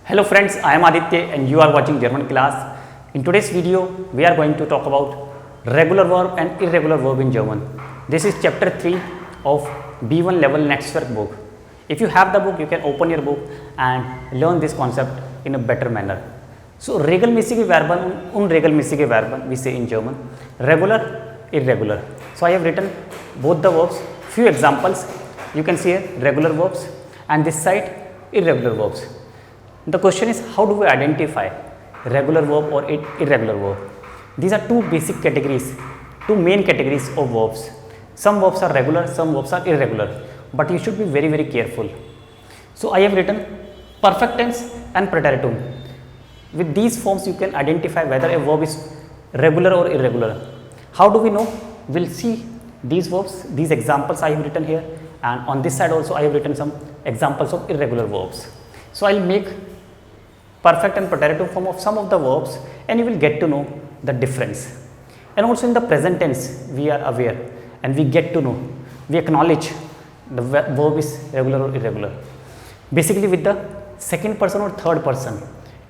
Hello friends, I am Aditya and you are watching German class. In today's video, we are going to talk about regular verb and irregular verb in German. This is chapter 3 of B1 level Netzwerk book. If you have the book, you can open your book and learn this concept in a better manner. So, regelmäßige Verben und unregelmäßige Verben we say in German, regular, irregular. So, I have written both the verbs, few examples. You can see here regular verbs and this side irregular verbs. The question is, how do we identify regular verb or irregular verb? These are two basic categories, two main categories of verbs. Some verbs are regular, some verbs are irregular, but you should be very careful. So, I have written perfect tense and preteritum. With these forms, you can identify whether a verb is regular or irregular. How do we know? We will see these verbs, these examples I have written here, and on this side also I have written some examples of irregular verbs. So, I will make perfect and preteritum form of some of the verbs and you will get to know the difference. And also in the present tense we are aware and we get to know, we acknowledge the verb is regular or irregular. Basically with the second person or third person.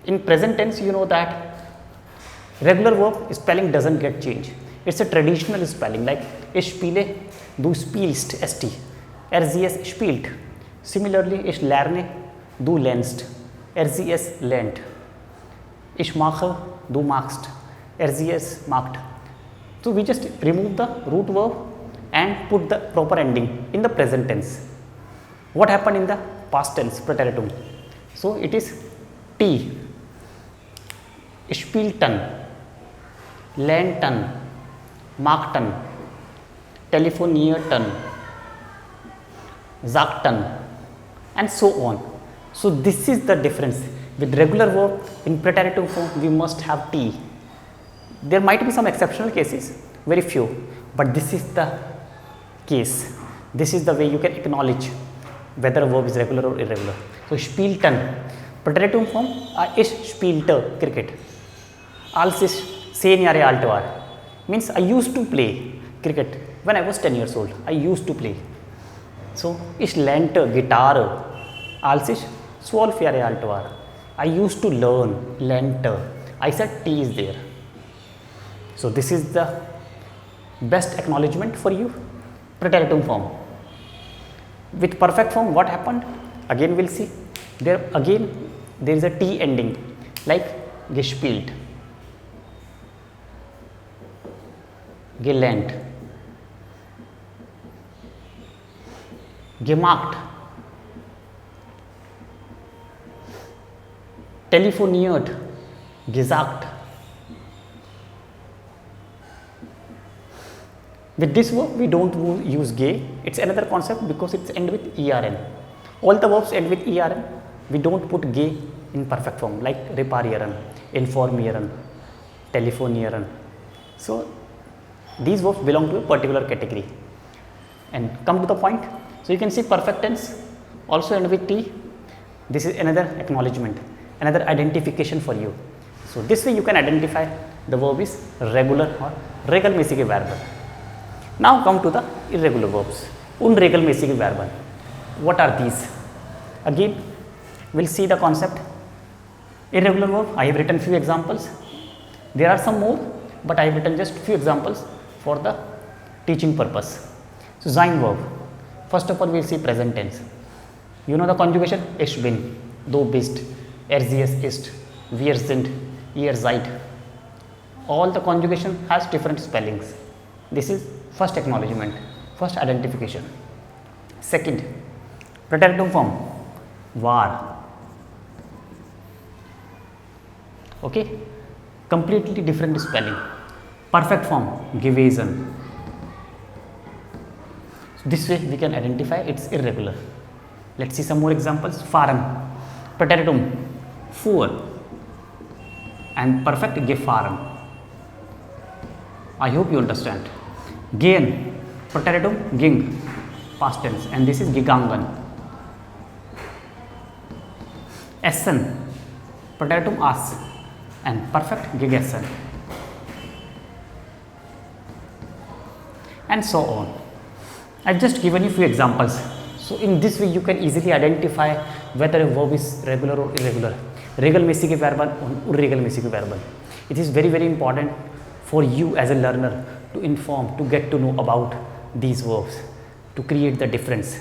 In present tense you know that regular verb spelling doesn't get changed. It's a traditional spelling like ich spiele, du spielst, st, sie spielt. Similarly, ich lerne, du lernst, sie lernt. Ich mache, du machst, sie macht. So, we just remove the root verb and put the proper ending in the present tense. What happened in the past tense, preteritum? So, it is T, spielten, lernten, machten, telefonierten, sagten, and so on. So, this is the difference. With regular verb in preteritum form we must have T. There might be some exceptional cases, very few, but this is the case. This is the way you can acknowledge whether a verb is regular or irregular. So, spielten, preteritum form, ich spielte cricket. Als ich 10 Jahre alt war, means I used to play cricket when I was 10 years old. I used to play. So, ich lernte Gitarre, als ich 12 Jahre alt war. I used to learn, lernte. I said T is there. So, this is the best acknowledgement for you, preteritum form. With perfect form, what happened? Again, we will see. There is a T ending, like gespielt, gelernt, gemacht, telefoniert, gesagt. With this verb we don't use ge, it's another concept because it's end with ern. All the verbs end with ern, we don't put ge in perfect form like reparieren, informieren, telefonieren. So, these verbs belong to a particular category. And come to the point. So, you can see perfect tense also end with T. This is another acknowledgement, another identification for you. So, this way you can identify the verb is regular or regelmäßige Verben. Now, come to the irregular verbs, unregelmäßige Verben. What are these? Again, we will see the concept. Irregular verb, I have written few examples. There are some more, but I have written just few examples for the teaching purpose. So, sein verb. First of all, we will see present tense. You know the conjugation ich bin, du bist, sie ist, wir sind, ihr seid. All the conjugation has different spellings. This is first acknowledgement, first identification. Second, preteritum form war. Okay, completely different spelling. Perfect form gewesen. So, this way we can identify it's irregular. Let's see some more examples. Fahren, preteritum fuhr, and perfect gefahren. I hope you understand. Gehen, preteritum ging, past tense, and this is gegangen. Essen, preteritum aß, and perfect gegessen, and so on. I have just given you few examples. So, in this way you can easily identify whether a verb is regular or irregular. Regal में सीखे verb और irregal में सीखे verb. It is very very important for you as a learner to inform, to get to know about these verbs, to create the difference.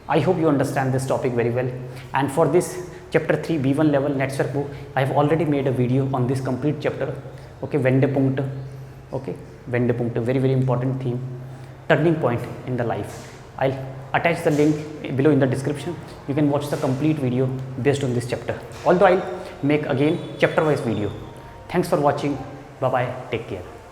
I hope you understand this topic very well. And for this chapter 3 B1 level network book, I have already made a video on this complete chapter. Okay, Wendepunkt. Okay, Wendepunkt, very very important theme, turning point in the life. I'll attach the link below in the description. You can watch the complete video based on this chapter. Although I'll make again chapter wise video. Thanks for watching. Bye bye. Take care.